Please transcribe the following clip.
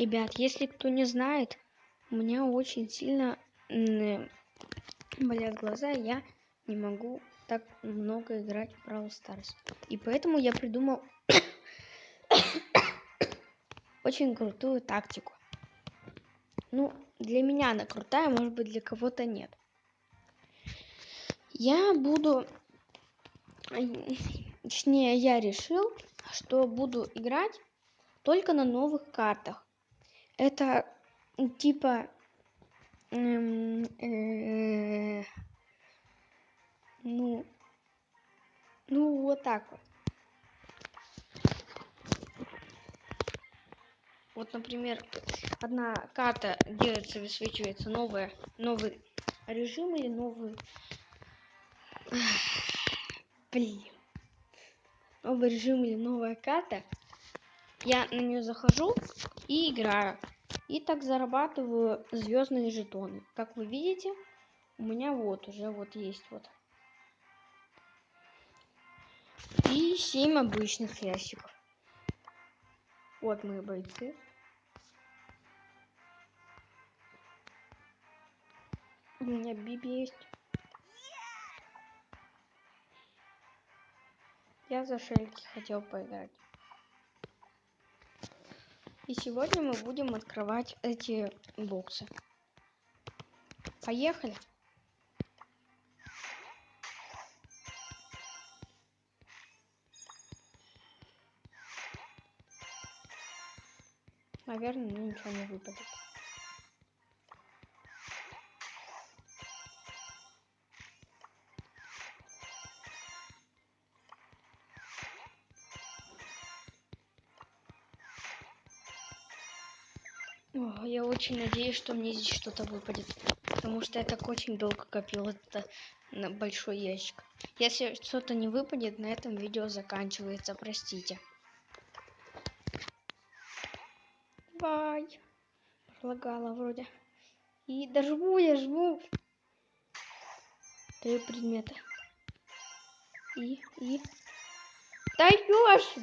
Ребят, если кто не знает, у меня очень сильно болят глаза, и я не могу так много играть в Brawl Stars. И поэтому я придумал очень крутую тактику. Ну, для меня она крутая, может быть, для кого-то нет. Я буду... Точнее, я решил, что буду играть только на новых картах. Это типа... Ну, вот так вот. Вот, например, одна карта делается, высвечивается новый режим или новый... Блин. Новый режим или новая карта. Я на нее захожу и играю. И так зарабатываю звездные жетоны. Как вы видите, у меня вот уже вот есть вот. И 7 обычных ящиков. Вот мои бойцы. У меня Биби есть. Я за Шельки хотел поиграть. И сегодня мы будем открывать эти боксы. Поехали! Наверное, мне ничего не выпадет. О, я очень надеюсь, что мне здесь что-то выпадет. Потому что я так очень долго копил это на большой ящик. Если что-то не выпадет, на этом видео заканчивается. Простите. Бай. Пролагала вроде. И дожму, я жму. 3 предмета. И. Даешь!